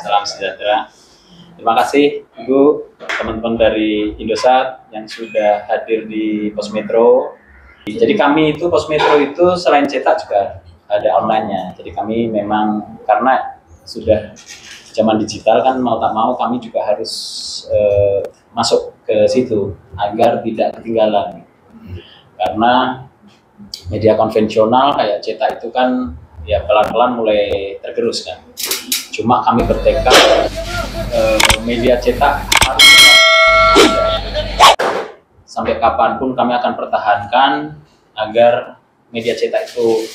Salam sejahtera. Terima kasih Ibu, teman-teman dari Indosat yang sudah hadir di Pos Metro. Jadi kami itu Pos Metro itu selain cetak juga ada online-nya. Jadi kami memang karena sudah zaman digital kan mau tak mau kami juga harus masuk ke situ agar tidak ketinggalan. Karena media konvensional kayak cetak itu kan ya pelan-pelan mulai tergerus kan. Cuma kami bertekad media cetak harus sampai kapanpun kami akan pertahankan agar media cetak itu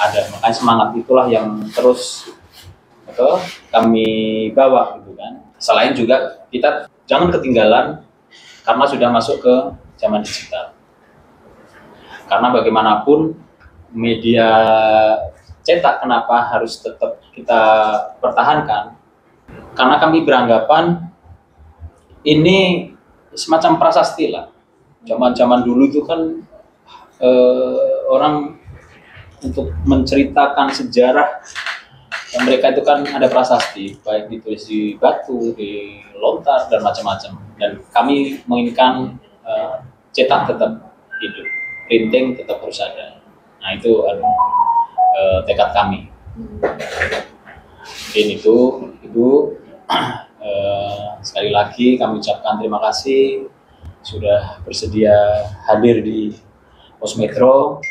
ada. Makanya semangat itulah yang terus kami bawa gitu kan. Selain juga kita jangan ketinggalan karena sudah masuk ke zaman digital. Karena bagaimanapun media cetak kenapa harus tetap kita pertahankan? Karena kami beranggapan ini semacam prasasti lah. Zaman-zaman dulu itu kan orang untuk menceritakan sejarah mereka itu kan ada prasasti, baik ditulis di batu, di lontar dan macam-macam. Dan kami menginginkan cetak tetap hidup, printing tetap harus ada. Nah itu tekad kami. Mungkin itu Ibu, sekali lagi kami ucapkan terima kasih sudah bersedia hadir di Pos Metro.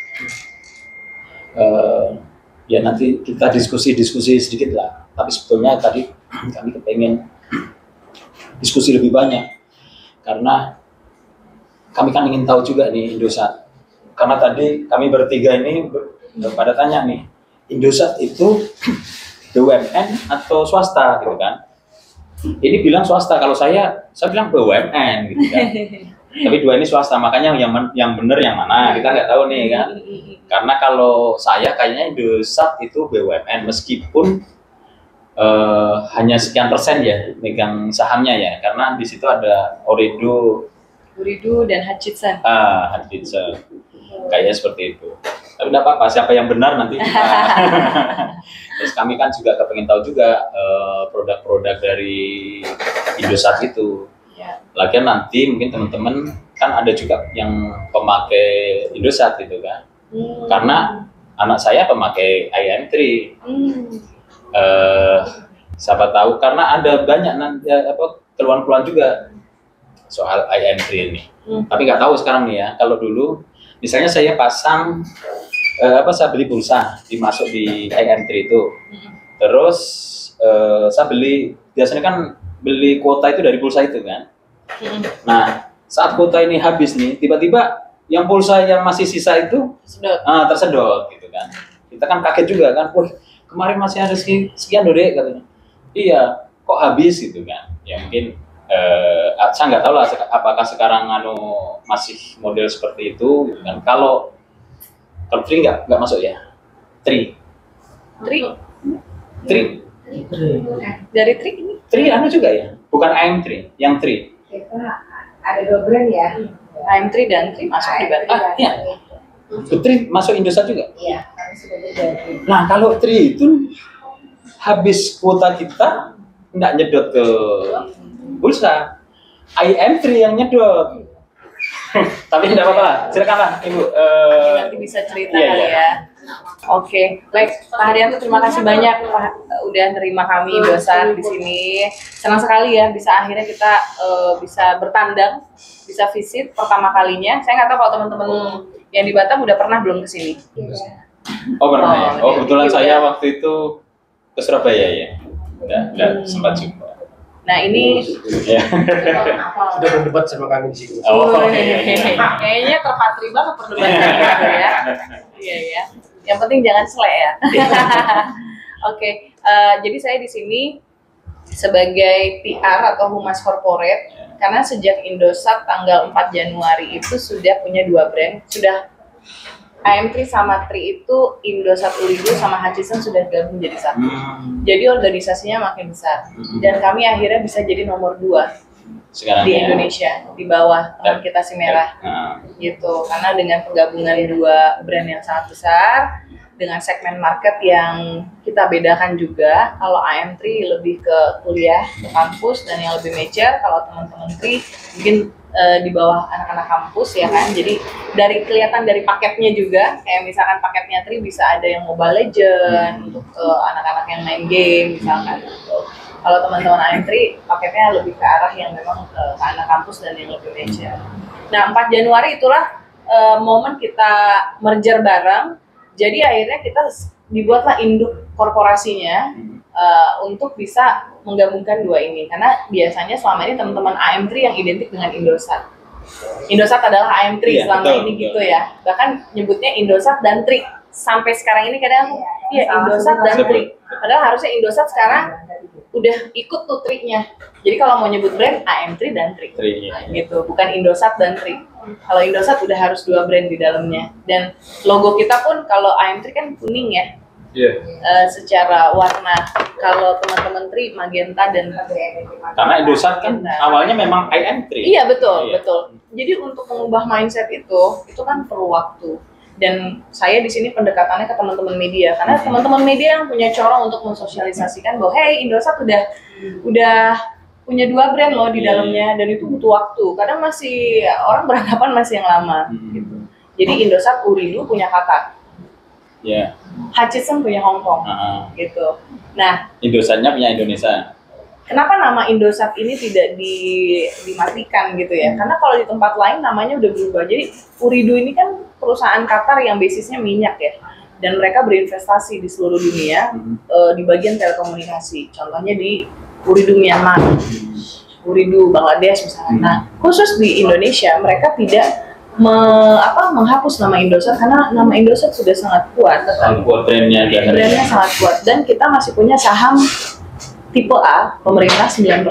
Ya nanti kita diskusi sedikit lah, tapi sebetulnya tadi kami kepengen diskusi lebih banyak karena kami kan ingin tahu juga nih Indosat. Karena tadi kami bertiga ini pada tanya nih, Indosat itu BUMN atau swasta gitu kan? Ini bilang swasta, kalau saya bilang BUMN gitu kan. Tapi dua ini swasta, makanya yang benar yang mana kita nggak tahu nih kan. Karena kalau saya kayaknya Indosat itu BUMN meskipun hanya sekian persen ya megang sahamnya ya, karena di situ ada Ooredoo dan Hutchison. Hutchison. Kayaknya seperti itu. Tapi tidak apa-apa, siapa yang benar nanti kita. Terus kami kan juga kepengen tahu juga produk-produk dari Indosat itu. Ya. Lagian nanti mungkin teman-teman kan ada juga yang pemakai Indosat gitu kan. Karena anak saya pemakai IM3. Siapa tahu karena ada banyak keluhan-keluhan juga soal IM3 ini. Tapi nggak tahu sekarang nih ya. Kalau dulu misalnya saya pasang saya beli pulsa dimasuk di IM3 itu. Terus saya biasanya kan beli kuota itu dari pulsa itu kan. Nah, saat kuota ini habis nih, tiba-tiba yang pulsa yang masih sisa itu tersedot gitu kan. Kita kan kaget juga kan, wah kemarin masih ada sekian deh katanya. Iya, kok habis gitu kan. Ya mungkin saya nggak tahu lah apakah sekarang masih model seperti itu gitu kan. Kalau Tri nggak masuk ya? Tri Dari Tri ini? Tri juga ya? Bukan AM3, yang Tri. Kita ada dua brand ya. AM3 dan Tri masuk di Batu. Iya. Tri masuk Indosat juga? Iya, kami sudah berjanji. Nah kalau Tri itu habis kuota kita nggak nyedot ke pulsa, IM3 yang nyedot. Tapi tidak apa-apa, silakanlah Ibu. Nanti bisa cerita kali ya. Oke, baik Pak Haryanto, terima kasih banyak Pak udah nerima kami Indosat di sini. Senang sekali ya bisa akhirnya kita bisa bertandang, bisa visit pertama kalinya. Saya nggak tahu kalau teman-teman yang di Batam udah pernah belum ke sini. Oh pernah ya. Oh kebetulan saya waktu itu ke Surabaya ya. Udah sempat jumpa. Nah ini sudah berdebat sama kami di sini. Kayaknya terpatri banget perdebatannya gitu ya. Iya ya. Yang penting jangan selek ya. Oke, jadi saya di sini sebagai PR atau Humas Corporate karena sejak Indosat tanggal 4 Januari itu sudah punya dua brand, sudah AM3 sama Tri itu Indosat Ooredoo sama Hutchison sudah gabung jadi satu. Jadi organisasinya makin besar dan kami akhirnya bisa jadi nomor 2 sekarang di Indonesia di bawah teman kita si Merah gitu. Karena dengan penggabungan dua brand yang sangat besar, dengan segmen market yang kita bedakan juga. Kalau IM3 lebih ke kuliah, ke kampus, dan yang lebih major. Kalau teman-teman Tri mungkin di bawah anak-anak kampus ya kan. Jadi kelihatan dari paketnya juga, kayak misalkan paketnya Tri bisa ada yang Mobile Legend untuk anak-anak yang main game misalkan. Kalau teman-teman IM3 paketnya lebih ke arah yang memang ke anak kampus dan yang lebih major. Nah, 4 Januari itulah momen kita merger bareng. Jadi akhirnya kita dibuatlah induk korporasinya untuk bisa menggabungkan dua ini. Karena biasanya selama ini teman-teman IM3 yang identik dengan Indosat. Indosat adalah IM3 selama ini gitu ya. Bahkan nyebutnya Indosat dan Tri. Sampai sekarang ini kadang Indosat dan Tri. Padahal harusnya Indosat sekarang udah ikut tuh Tri-nya. Jadi kalau mau nyebut brand IM3 dan Tri. Gitu, bukan Indosat dan Tri. Kalau Indosat udah harus 2 brand di dalamnya. Dan logo kita pun kalau IM3 kan kuning ya. Secara warna. Kalau teman-teman Tri magenta dan karena Indosat kan awalnya memang IM3. Iya betul. Jadi untuk mengubah mindset itu kan perlu waktu. Dan saya di sini pendekatannya ke teman-teman media, karena teman-teman media yang punya corong untuk mensosialisasikan bahwa hey, Indosat udah punya 2 brand loh di dalamnya, dan itu butuh waktu. Kadang masih orang beranggapan masih yang lama gitu. Jadi Indosat Uridu punya Qatar. Hutchison punya Hong Kong gitu. Nah, Indosatnya punya Indonesia. Kenapa nama Indosat ini tidak dimatikan gitu ya? Karena kalau di tempat lain namanya udah berubah. Jadi Uridu ini kan perusahaan Qatar yang basisnya minyak ya. Dan mereka berinvestasi di seluruh dunia di bagian telekomunikasi. Contohnya di Uridu Myanmar, Uridu Bangladesh misalnya. Nah, khusus di Indonesia mereka tidak menghapus nama Indosat karena nama Indosat sudah sangat kuat. Brandnya sangat kuat. Dan kita masih punya saham tipe A, pemerintah 9%.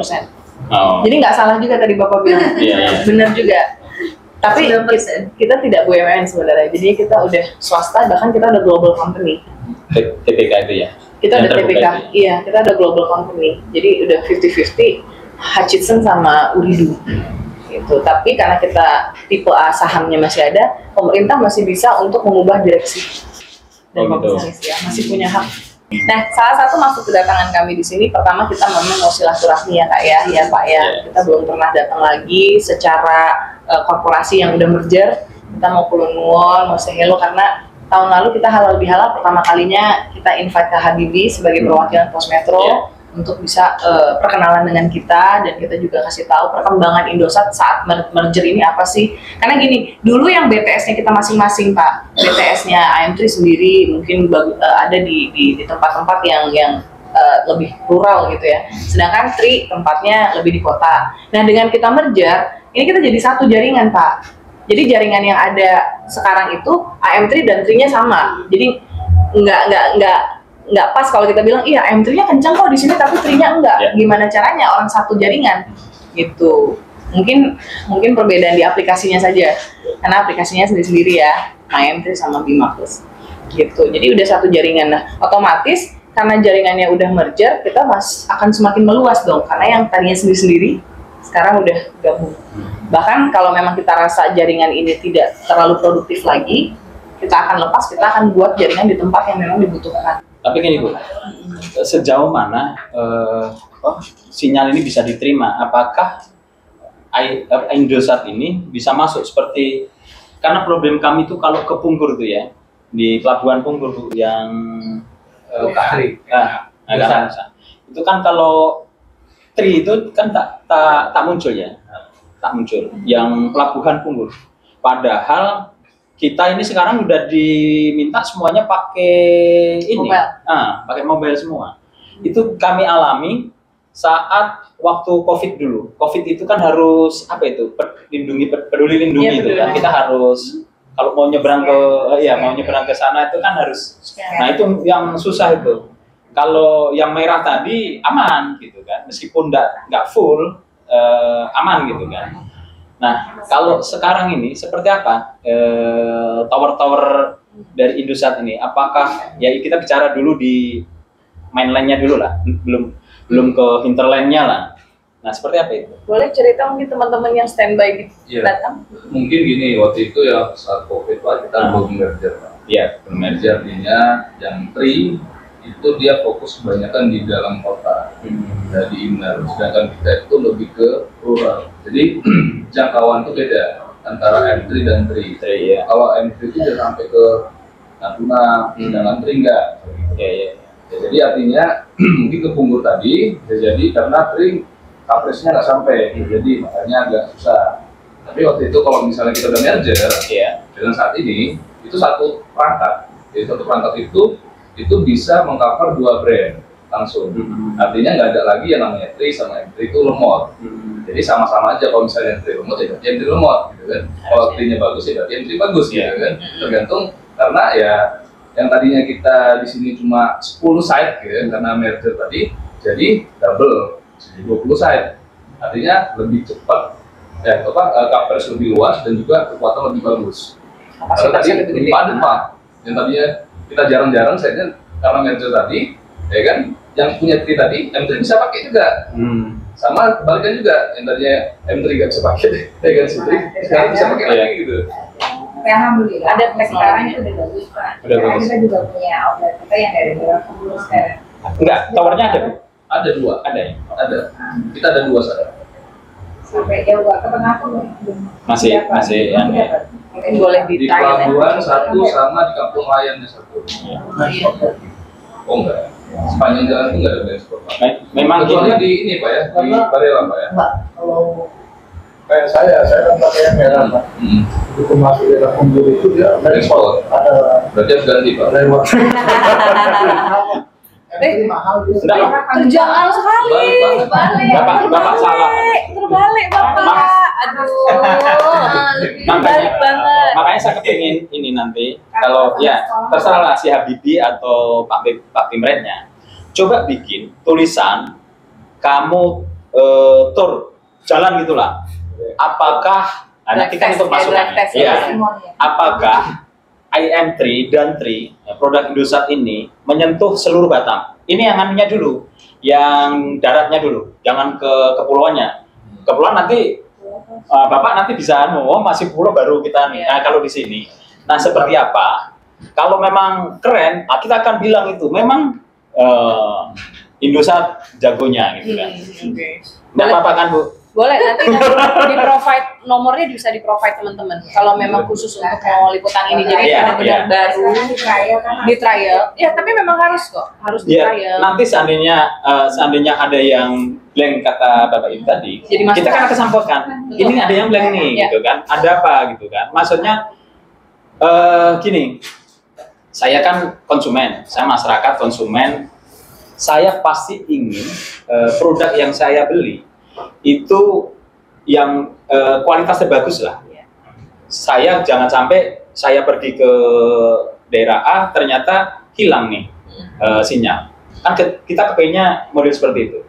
Jadi nggak salah juga tadi Bapak bilang. Benar juga. Tapi kita tidak BUMN sebenarnya. Jadi kita udah swasta, bahkan kita udah global company. TPK itu ya? Kita udah TPK, iya, kita udah global company. Jadi udah 50-50 Hutchison sama Uridu. Gitu. Tapi karena kita tipe A sahamnya masih ada, pemerintah masih bisa untuk mengubah direksi. Dan komisaris ya, masih punya hak. Nah, salah satu maksud kedatangan kami di sini, pertama kita memang mau silaturahmi ya Kak ya Pak ya. Kita belum pernah datang lagi secara korporasi yang udah merger. Kita mau kulon nuwun, mau say hello karena tahun lalu kita halal bihalal pertama kalinya kita invite ke Habibie sebagai perwakilan Pos Metro untuk bisa perkenalan dengan kita, dan kita juga kasih tahu perkembangan Indosat saat merger ini apa sih. Karena gini, dulu yang BTS-nya kita masing-masing Pak, BTS-nya IM3 sendiri mungkin ada di tempat-tempat yang lebih rural gitu ya, sedangkan Tri tempatnya lebih di kota. Nah, dengan kita merger, ini kita jadi satu jaringan Pak. Jadi jaringan yang ada sekarang itu IM3 dan Tri-nya sama. Jadi nggak pas kalau kita bilang iya IM3-nya kencang kok di sini tapi Tri-nya enggak. Gimana caranya orang satu jaringan gitu. Mungkin perbedaan di aplikasinya saja. Karena aplikasinya sendiri-sendiri ya, IM3 sama Bima Plus. Gitu. Jadi udah satu jaringan. Nah, otomatis karena jaringannya udah merger, kita akan semakin meluas dong. Karena yang tadinya sendiri-sendiri sekarang udah gabung. Bahkan kalau memang kita rasa jaringan ini tidak terlalu produktif lagi, kita akan lepas, kita akan buat jaringan di tempat yang memang dibutuhkan. Tapi gini Bu, sejauh mana sinyal ini bisa diterima? Apakah Indosat ini bisa masuk seperti, karena problem kami itu kalau ke Punggur tuh ya, di Pelabuhan Punggur tuh yang itu kan kalau Tri itu kan tak muncul ya, tak muncul. Yang Pelabuhan Punggur, padahal kita ini sekarang udah diminta semuanya pakai ini, pakai mobile semua. Itu kami alami saat waktu COVID dulu. COVID itu kan harus peduli lindungi itu kan. Kita harus kalau mau nyebrang ke sana itu kan harus. Nah, itu yang susah itu. Kalau yang merah tadi aman gitu kan, meskipun nggak full aman gitu kan. Nah, kalau sekarang ini seperti apa tower-tower dari Indosat ini? Apakah ya kita bicara dulu di mainland-nya dulu lah, belum ke hinterland-nya lah. Nah, seperti apa itu? Boleh cerita mungkin teman-teman yang standby datang? Mungkin gini, waktu itu ya saat COVID Pak, kita belum merger Pak. Iya, Jadi artinya yang tri itu dia fokus kebanyakan di dalam kota, di inner, sedangkan kita itu lebih ke rural. Jadi jangkauan itu beda antara M3 dan tri. Iya. Kalau M3 itu dia sampai ke Natuna, sedangkan tri enggak. Iya, iya. Ya, jadi artinya mungkin ke Punggur tadi bisa jadi karena tri coverage-nya nggak sampai, jadi makanya agak susah. Tapi waktu itu kalau misalnya kita udah merger, Iya. dengan saat ini itu satu perangkat. Jadi satu perangkat itu bisa mengcover 2 brand langsung. Artinya nggak ada lagi yang namanya tri sama M3 itu lemot. Jadi sama-sama aja, kalau misalnya M3 lemot ya berarti M3 lemot gitu kan. Kalau tri-nya bagus ya berarti M3 bagus gitu kan. Tergantung, karena ya yang tadinya kita di sini cuma 10 site gitu kan, karena merger tadi jadi double, jadi 20 site. Artinya lebih cepat, coverage lebih luas dan juga kekuatan lebih bagus. Karena tadi lebih padat Pak. Yang tadinya kita jarang-jarang sayangnya karena merger tadi, ya kan, yang punya tri tadi M3 bisa pakai juga. Sama kebalikan juga, yang tadinya M3 gak bisa pakai, ya kan, sekarang bisa pakai lagi gitu. Alhamdulillah. Ada sekarang itu udah bagus Pak. Udah Karena bagus. kita juga punya outlet kita yang dari daerah Punggur sekarang. Enggak, towernya ada, Bu? Ada 2, Ada ya? ada. Kita ada 2 sekarang. Sampai jauh ke tengah pun belum Masih dapat. yang Belum dapat. Boleh Di di-try ya. pelabuhan 1 sama di kampung layannya 1. Iya. Oh enggak, sepanjang jalan itu enggak ada transport Pak. Memang Kecuali gini. di ini Pak ya, di Barela Pak ya. Pak, kalau kayak saya kan pakai yang merah Pak. Itu masuk daerah Punggur itu dia Transport. ada Berarti harus ganti Pak. lewat. Yang mahal itu. Enggak, Terjangkau sekali. Balik, Pak. Bapak salah. Terbalik Bapak. Aduh. Terbalik banget. Makanya saya kepingin ini nanti kalau ya terserah lah si Habibie atau Pak Pimretnya, coba bikin tulisan kamu tur jalan gitulah. Apakah nanti kan itu masukan. Ya. Apakah IM3 dan 3 produk Indosat ini menyentuh seluruh Batam? Ini yang anunya dulu, yang daratnya dulu, jangan ke kepulauannya. Kepulauan nanti Bapak nanti bisa masih pulau baru kita nih. Nah, kalau di sini, nah seperti apa? Kalau memang keren, kita akan bilang itu memang Indosat jagonya gitu kan. Nggak apa-apa kan Bu? Boleh, nanti di-provide nomornya bisa di-provide teman-teman. Kalau memang khusus untuk mau liputan ini, jadi Iya, benar-benar iya. baru di trial. Ya, tapi memang harus kok, harus di Ya, trial. nanti seandainya ada yang blank kata Bapak Ibu tadi, Jadi masukan. kita kan akan sampaikan. Ini ada yang blank nih, Ya. gitu kan? Ada apa gitu kan? Maksudnya gini, saya kan konsumen, saya masyarakat konsumen, saya pasti ingin produk yang saya beli itu yang kualitas terbagus lah. Saya jangan sampai saya pergi ke daerah A ternyata hilang nih sinyal. Kan kita kepengennya model seperti itu.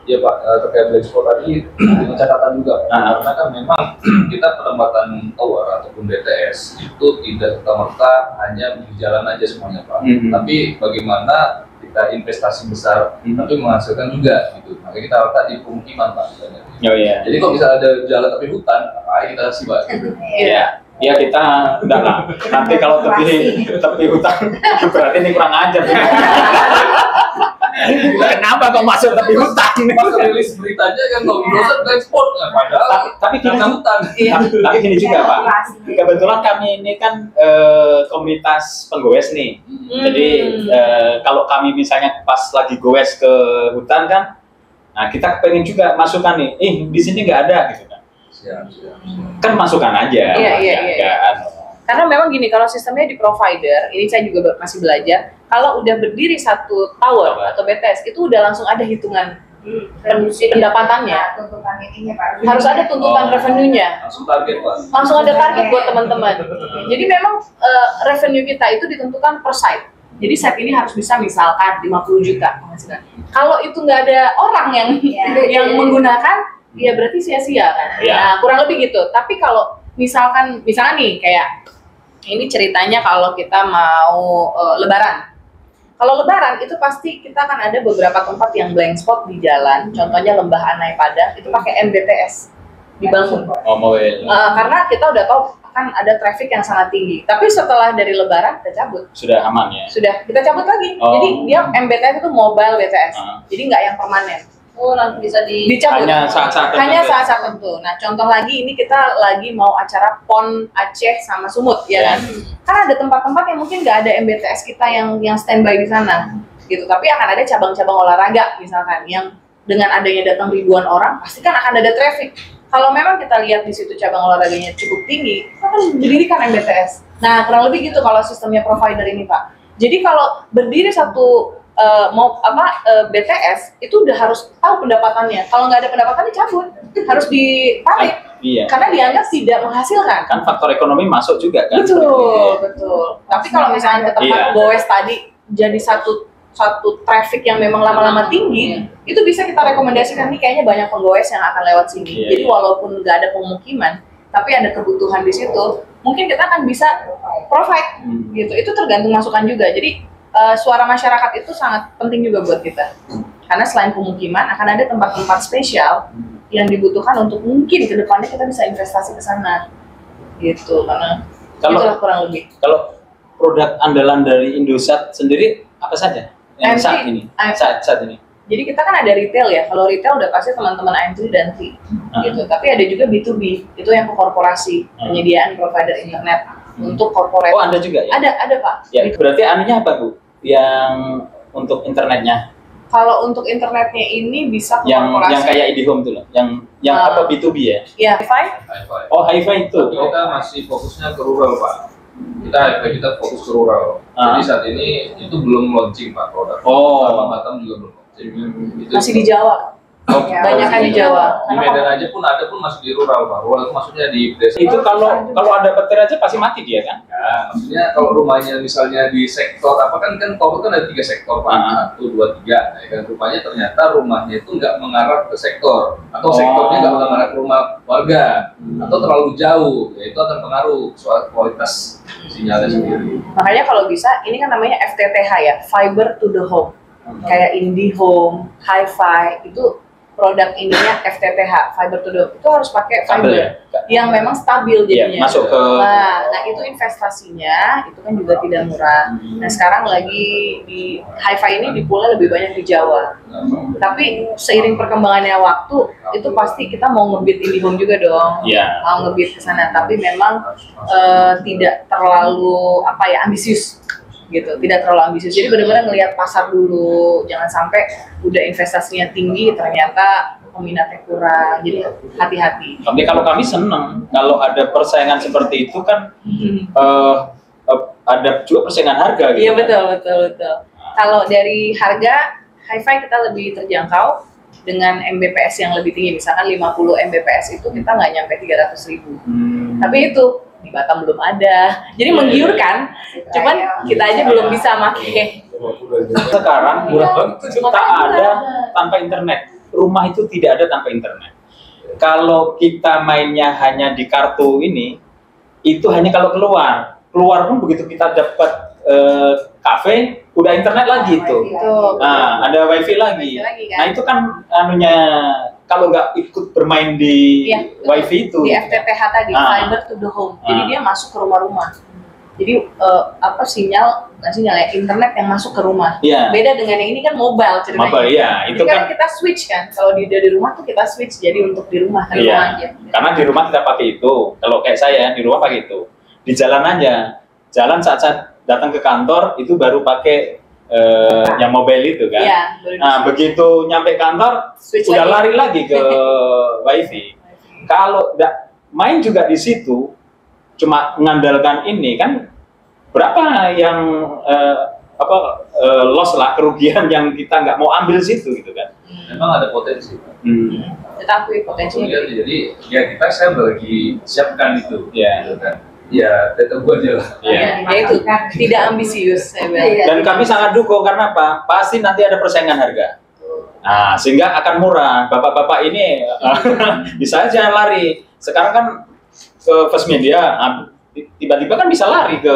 Iya Pak, terkait black spot tadi dengan catatan juga Pak. Karena kan memang kita penempatan tower ataupun BTS itu tidak serta-merta hanya di jalan aja semuanya Pak. Tapi bagaimana kita investasi besar tapi menghasilkan juga gitu. Makanya kita letak di pemukiman Pak. Oh iya. Jadi kalau bisa ada jalan tapi hutan, ayo kita kasih Pak. Gitu. Iya. Ya kita enggak lah. Nanti kalau tepi hutan berarti ini kurang ajar. Kenapa kok masuk tepi hutan? Pas rilis beritanya kan kalau Indosat black spot nggak padahal Tapi gini karena hutan. Tapi gini juga Pak. Kebetulan kami ini kan komunitas penggoes nih. Jadi kalau kami misalnya pas lagi goes ke hutan kan, nah kita pengen juga masukan nih. Di sini nggak ada gitu kan. Siap. Kan masukan aja. Iya. Karena memang gini, kalau sistemnya di provider, ini saya juga masih belajar, kalau udah berdiri satu tower atau BTS, itu udah langsung ada hitungan pendapatannya. Tuntutan ininya Pak. Harus ada tuntutan revenue-nya. Langsung target Pak. Langsung ada target buat teman-teman. Jadi memang revenue kita itu ditentukan per site. Jadi site ini harus bisa misalkan 50 juta penghasilan. Kalau itu nggak ada orang yang menggunakan, ya berarti sia-sia kan. Nah, kurang lebih gitu. Tapi kalau misalkan nih kayak ini ceritanya kalau kita mau Lebaran. Kalau Lebaran itu pasti kita akan ada beberapa tempat yang blank spot di jalan. Contohnya Lembah Anai Padang itu pakai MBTS dibangun. Oh, mobil. Karena kita udah tahu akan ada traffic yang sangat tinggi. Tapi setelah dari Lebaran kita cabut. Sudah aman ya. Sudah kita cabut lagi. Oh. Jadi dia MBTS itu mobile BTS. Ah. Jadi nggak yang permanen. Oh, langsung bisa Dicabut. Hanya saat-saat tertentu. Hanya saat-saat tertentu. Nah, contoh lagi ini kita lagi mau acara PON Aceh sama Sumut, ya kan? Kan ada tempat-tempat yang mungkin nggak ada MBTS kita yang standby di sana, gitu. Tapi akan ada cabang-cabang olahraga, misalkan, yang dengan adanya datang ribuan orang, pasti kan akan ada traffic. Kalau memang kita lihat di situ cabang olahraganya cukup tinggi, kita kan mendirikan MBTS. Nah, kurang lebih gitu kalau sistemnya provider ini, Pak. Jadi kalau berdiri satu BTS itu udah harus tahu pendapatannya. Kalau nggak ada pendapatannya cabut, harus ditarik. Iya. Karena dianggap tidak menghasilkan. Kan faktor ekonomi masuk juga kan. Betul. Tapi kalau misalnya ke tempat Iya. goes tadi jadi satu traffic yang memang lama-lama tinggi, itu bisa kita rekomendasikan nih kayaknya banyak penggoes yang akan lewat sini. Iya, Jadi iya. walaupun nggak ada pemukiman, tapi ada kebutuhan di situ, mungkin kita akan bisa provide gitu. Itu tergantung masukan juga. Jadi suara masyarakat itu sangat penting juga buat kita. Karena selain pemukiman akan ada tempat-tempat spesial yang dibutuhkan untuk mungkin ke depannya kita bisa investasi ke sana. Gitu, karena itulah kurang lebih. Kalau produk andalan dari Indosat sendiri apa saja yang AMT. saat ini? Jadi kita kan ada retail ya. Kalau retail udah pasti teman-teman AM3 dan T gitu. Tapi ada juga B2B, itu yang ke korporasi, penyediaan provider internet untuk corporate. Oh, Anda juga ya? Ada Pak. Ya, berarti anunya apa, Bu? Yang untuk internetnya? Kalau untuk internetnya ini bisa ke Yang korporasi. kayak IndiHome tuh loh. Yang apa B2B ya? Ya, Wi-Fi. Hi-Fi. Oh, Hi-Fi itu. Tapi kita masih fokusnya ke rural, Pak. Kita fokus ke rural. Jadi saat ini itu belum launching, Pak, produk. Oh. Sama Batam juga belum launching. Itu Masih di Jawa. Oh, Banyak kan di Jawa. Di Medan aja pun ada pun masih di rural, Pak. Rural itu maksudnya di desa. Itu kalau ada petir aja pasti mati dia kan? Ya, maksudnya kalau rumahnya misalnya di sektor apa kan tower kan ada 3 sektor, Pak. 1, 2, 3. Ya kan rumahnya ternyata rumahnya itu nggak mengarah ke sektor atau sektornya nggak mengarah ke rumah warga atau terlalu jauh, ya itu akan pengaruh soal kualitas sinyalnya sendiri. Makanya kalau bisa, ini kan namanya FTTH ya, Fiber to the Home. Kayak IndiHome, Hi-Fi, itu produk ininya FTTH, Fiber to the Home. Itu harus pakai Kabel fiber ya? yang memang stabil Iya, jadinya. masuk ke Nah, itu investasinya itu kan juga tidak murah. Nah, sekarang lagi di Hi-Fi ini dipulai lebih banyak di Jawa. Tapi seiring perkembangannya waktu, itu pasti kita mau ngebit IndiHome juga dong. Iya. Mau ngebit ke sana, tapi memang tidak terlalu ambisius gitu, tidak terlalu ambisius. Jadi benar-benar ngelihat pasar dulu, jangan sampai udah investasinya tinggi ternyata peminatnya kurang. Jadi hati-hati. Tapi kalau kami seneng kalau ada persaingan seperti itu kan ada juga persaingan harga gitu. Iya kan? betul. Kalau dari harga Hi-Fi kita lebih terjangkau dengan Mbps yang lebih tinggi, misalkan 50 Mbps itu kita nggak nyampe 300.000. Tapi itu di Batam belum ada, jadi menggiurkan. Cuman kita aja belum bisa pakai. Sekarang Murah banget. tak ada tanpa internet. Rumah itu tidak ada tanpa internet. Kalau kita mainnya hanya di kartu ini, itu hanya kalau keluar pun begitu kita dapat kafe, udah internet lagi itu. Nah, ada wifi lagi. Kan? Nah itu kan anunya kalau nggak ikut bermain di wifi itu. Di FTTH tadi, Fiber to the Home. Jadi dia masuk ke rumah-rumah. Jadi sinyal ya, internet yang masuk ke rumah. Iya. Beda dengan yang ini kan mobile ceritanya. Mobile, iya. Itu Jadi kan kita switch kan. Kalau dari rumah tuh kita switch jadi untuk di rumah kan iya. aja. Karena di rumah kita pakai itu. Kalau kayak saya di rumah pakai itu. Di jalan aja. Jalan saat datang ke kantor itu baru pakai yang mobile itu kan. Iya, Nah, begitu nyampe kantor Switch udah lagi. lari lagi ke wifi. Kalau main juga di situ cuma mengandalkan ini kan berapa yang loss lah, kerugian yang kita nggak mau ambil situ gitu kan. Memang ada potensi. Tetapi potensinya Kemudian jadi ya saya lagi siapkan itu. Iya. Gitu kan. Ya, tetap aja lah. Iya. ya itu tidak ambisius saya bilang. Dan kami sangat dukung karena apa? Pasti nanti ada persaingan harga. Nah, sehingga akan murah. Bapak-bapak ini bisa aja lari. Sekarang kan ke First Media, tiba-tiba kan bisa lari ke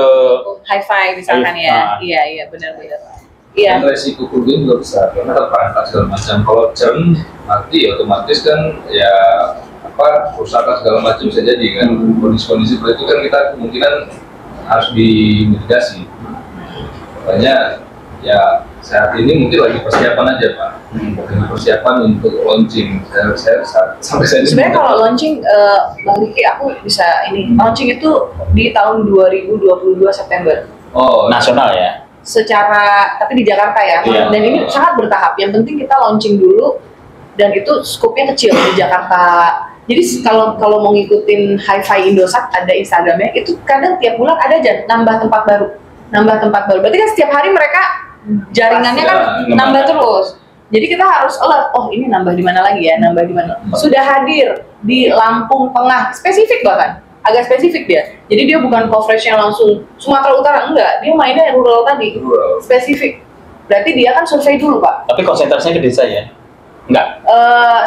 Hi-Fi misalkan ya. Iya, benar-benar. Iya. Dan resiko kerugian juga besar karena terperangkap segala macam. Kalau jam mati otomatis kan ya apa kerusakan segala macam bisa jadi kan. Kondisi-kondisi seperti itu kan kita kemungkinan harus dimitigasi. Makanya ya saat ini mungkin lagi persiapan aja Pak. Lagi persiapan untuk launching. Saya sampai saya Sebenarnya kalau launching, Bang Diki, aku bisa ini launching itu di tahun 2022 September. oh Nasional ya. Secara tapi di Jakarta ya. Iya. Dan ini sangat bertahap. Yang penting kita launching dulu dan itu skupnya kecil di Jakarta. Jadi kalau mau ngikutin Hi-Fi Indosat ada Instagramnya, itu kadang tiap bulan ada aja nambah tempat baru. Berarti kan setiap hari mereka jaringannya kan Pasti, nambah terus. Jadi kita harus alert, oh ini nambah di mana lagi ya, nambah di mana. Sudah hadir di Lampung Tengah, spesifik bahkan, agak spesifik dia. Jadi dia bukan coverage-nya langsung Sumatera Utara, enggak. Dia mainnya rural tadi, Rural. spesifik. Berarti dia kan survei dulu Pak. Tapi konsentrasinya ke desa ya? Enggak.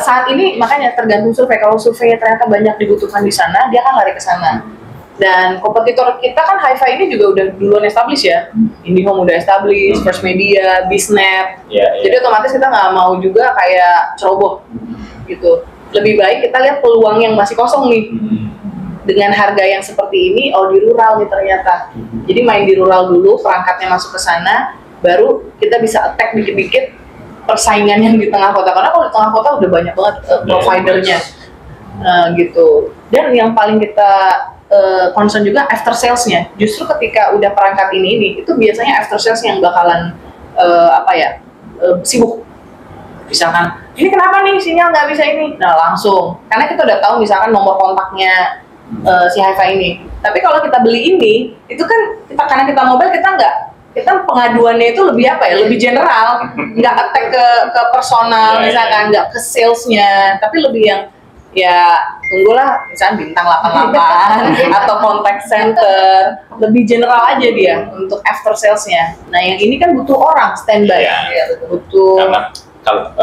Saat ini makanya tergantung survei. Kalau surveinya ternyata banyak dibutuhkan di sana, dia kan lari ke sana. Dan kompetitor kita kan Hi-Fi ini juga udah duluan established ya. IndiHome udah established, First Media, Bisnet. Iya, Jadi otomatis kita nggak mau juga kayak ceroboh gitu. Lebih baik kita lihat peluang yang masih kosong nih. Dengan harga yang seperti ini, oh di rural nih ternyata. Jadi main di rural dulu, perangkatnya masuk ke sana, baru kita bisa attack dikit-dikit persaingan yang di tengah kota. Karena kalau di tengah kota udah banyak banget providernya. Gitu. Dan yang paling kita concern juga after sales-nya. Justru ketika udah perangkat ini, itu biasanya after sales yang bakalan sibuk. Misalkan, ini kenapa nih sinyal nggak bisa ini? Nah langsung, karena kita udah tahu misalkan nomor kontaknya si Hi-Fi ini. Tapi kalau kita beli ini, itu kan karena kita mobile kita pengaduannya itu lebih lebih general, nggak attack ke personal, misalkan nggak ke salesnya, tapi lebih yang ya tunggulah misalnya bintang 88 atau contact center, lebih general aja dia untuk after salesnya. Nah yang ini kan butuh orang standby, butuh. Karena kalau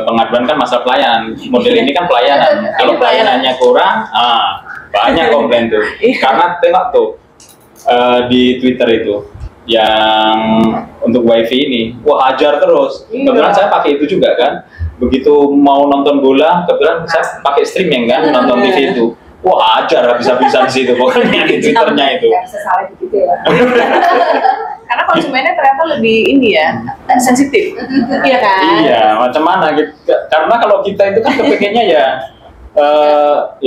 pengaduan kan masalah pelayanan, model ini kan pelayanan. Kalau pelayanannya kurang, banyak komplain tuh. Karena tengok tuh di Twitter itu yang untuk wifi ini, wah hajar terus. Kebetulan saya pakai itu juga kan. Begitu mau nonton bola, kebetulan saya pakai streaming kan, nonton TV itu. Wah hajar habis-habisan di situ pokoknya di Twitternya itu. Nggak bisa salah begitu ya. Karena konsumennya ternyata lebih ini ya, sensitif. Iya kan? Iya, macam mana gitu. Karena kalau kita itu kan kepengennya ya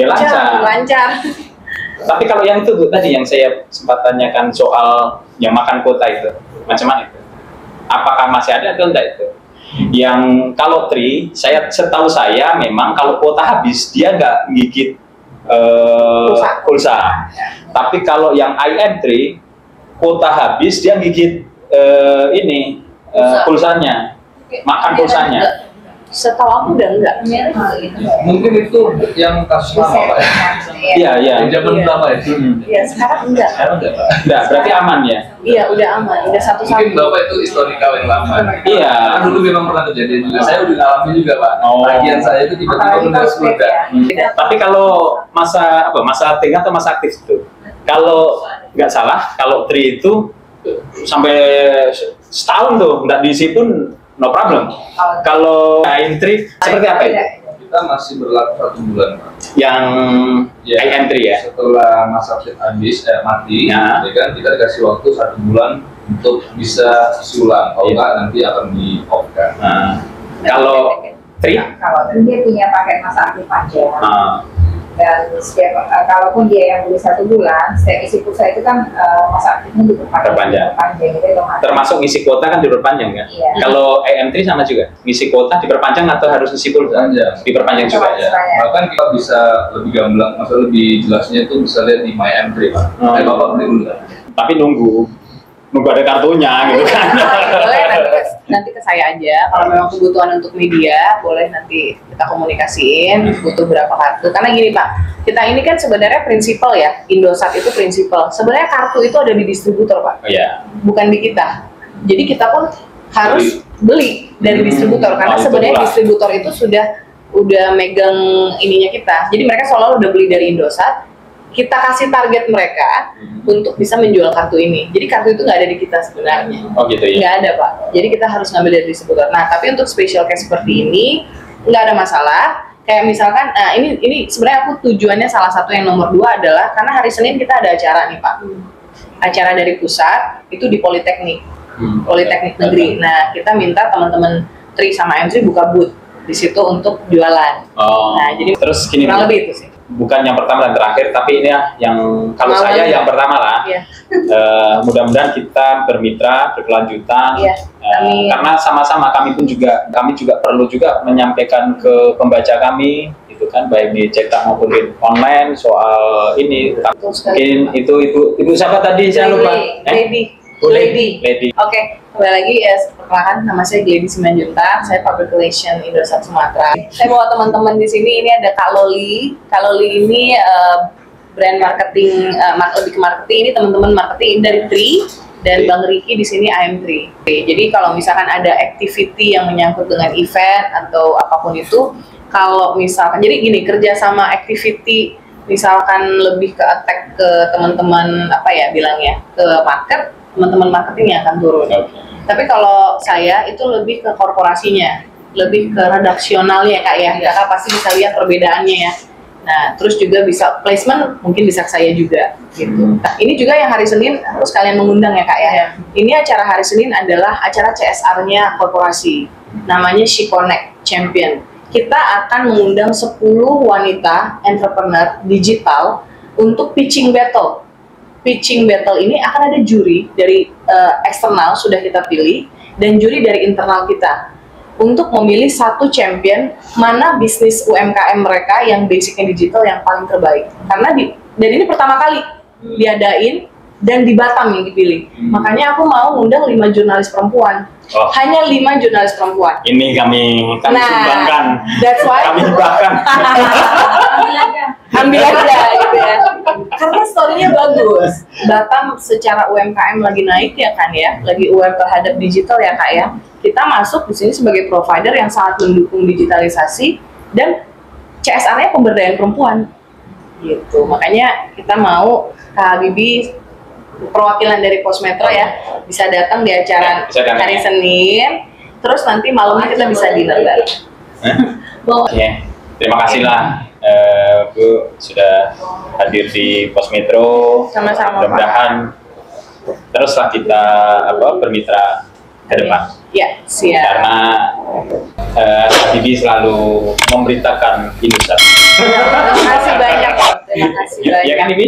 lancar. Tapi kalau yang itu tuh, tadi yang saya sempat tanyakan soal yang makan kuota itu, macam mana itu? Apakah masih ada atau enggak itu? Yang kalau Tri, setahu saya memang kalau kuota habis dia nggak gigit pulsa. Tapi kalau yang IM3 kuota habis dia gigit pulsanya, makan pulsanya. Setahu aku udah enggak. mungkin itu yang kasus lama Pak ya. Iya. Yang zaman lama ya. Iya sekarang enggak. Sekarang enggak Pak. Enggak, berarti aman ya. Iya udah aman, udah satu. Mungkin Bapak itu historikal yang lama. Iya. Karena dulu memang pernah kejadian juga. Saya udah ngalamin juga Pak. Oh. Tagihan saya itu tiba-tiba benar surga. Tapi kalau masa tengah atau masa aktif itu, kalau nggak salah, kalau Tri itu sampai setahun tuh nggak diisi pun no problem. Kalau IM3 seperti apa itu? Kita masih berlaku 1 bulan Pak. Yang IM3 ya? Setelah masa habis mati, Ya. ya kan kita dikasih waktu 1 bulan untuk bisa isi ulang. Kalau enggak nanti akan di off kan. Nah, kalau Tri? Kalau dia punya paket masa aktif panjang, Nah, dan setiap kalaupun dia yang beli 1 bulan, setiap isi pulsa itu kan masa aktifnya Diperpanjang. Itu otomatis. termasuk ngisi kuota kan diperpanjang kan? Iya. Kalau IM3 sama juga, ngisi kuota diperpanjang atau harus ngisi pulsa? Diperpanjang juga ya. Bahkan kita bisa lebih gamblang, maksudnya lebih jelasnya itu bisa lihat di My M3 Pak. Oh. Bapak beli dulu kan? Tapi nunggu ada kartunya gitu kan. Boleh nanti ke saya aja. Kalau memang kebutuhan untuk media, boleh nanti kita komunikasiin butuh berapa kartu. Karena gini Pak, kita ini kan sebenarnya prinsipal ya, Indosat itu prinsipal. Sebenarnya kartu itu ada di distributor Pak, Iya. bukan di kita. Jadi kita pun harus beli dari distributor karena Oh, itu sebenarnya pula. distributor itu udah megang ininya kita. Jadi mereka selalu udah beli dari Indosat. Kita kasih target mereka untuk bisa menjual kartu ini. Jadi kartu itu nggak ada di kita sebenarnya. Oh gitu ya. Nggak ada Pak. Jadi kita harus ngambil dari distributor. Nah tapi untuk special case seperti ini nggak ada masalah. Kayak misalkan, ini sebenarnya aku tujuannya salah satu yang nomor 2 adalah karena hari Senin kita ada acara nih Pak. Acara dari pusat itu di Politeknik, Politeknik Negeri. Nah kita minta teman-teman Tri sama M3 buka booth di situ untuk jualan. Nah jadi terus gini, kurang lebih itu sih. Bukan yang pertama dan terakhir, tapi ini yang kalau saya yang pertama lah. Iya. Mudah-mudahan kita bermitra berkelanjutan. Iya. Karena sama-sama kami juga perlu juga menyampaikan ke pembaca kami, itu kan baik di cetak maupun di online soal ini. Mungkin itu ibu siapa tadi saya lupa. Lady. Oke, kembali lagi ya, perkenalkan nama saya Glady Simanjuntak, saya Public Relation Indosat Sumatera. Saya bawa teman-teman di sini, ini ada Kak Loli. Kak Loli ini brand marketing, lebih ke marketing, ini teman-teman marketing dari Tri, dan Bang Riki di sini AM3. Jadi kalau misalkan ada activity yang menyangkut dengan event atau apapun itu, kalau misalkan, jadi gini, kerja sama activity, misalkan lebih ke attack ke teman-teman, apa ya bilangnya, ke market, teman-teman marketing yang akan turun. Tapi kalau saya itu lebih ke korporasinya, lebih ke redaksionalnya Kak ya. Kakak pasti bisa lihat perbedaannya ya. Nah, terus juga bisa placement mungkin bisa saya juga gitu. Nah, ini juga yang hari Senin harus kalian mengundang ya Kak ya. Ini acara hari Senin adalah acara CSR-nya korporasi. Namanya She Connect Champion. Kita akan mengundang 10 wanita entrepreneur digital untuk pitching battle. Pitching battle ini akan ada juri dari eksternal sudah kita pilih dan juri dari internal kita untuk memilih satu champion mana bisnis UMKM mereka yang basicnya digital yang paling terbaik. Karena dan ini pertama kali diadain dan di Batam yang dipilih. Makanya aku mau ngundang 5 jurnalis perempuan. Hanya 5 jurnalis perempuan. Ini kami sumbangkan. That's why kami bahkan ambil aja gitu ya. Karena story-nya bagus. Batam secara UMKM lagi naik ya kan ya, lagi aware terhadap digital ya Kak ya. Kita masuk di sini sebagai provider yang sangat mendukung digitalisasi dan CSR-nya pemberdayaan perempuan. Gitu. Makanya kita mau Kak Bibi perwakilan dari Posmetro ya bisa datang di acara hari Senin. Terus nanti malamnya kita bisa dinner bareng. Terima kasih lah Bu sudah hadir di Posmetro. Sama-sama. Mudah-mudahan teruslah kita bermitra ke depan. Ya, siap. Karena Bibi selalu memberitakan Indosat. Terima kasih banyak. Terima kasih banyak. Ya kan Bibi?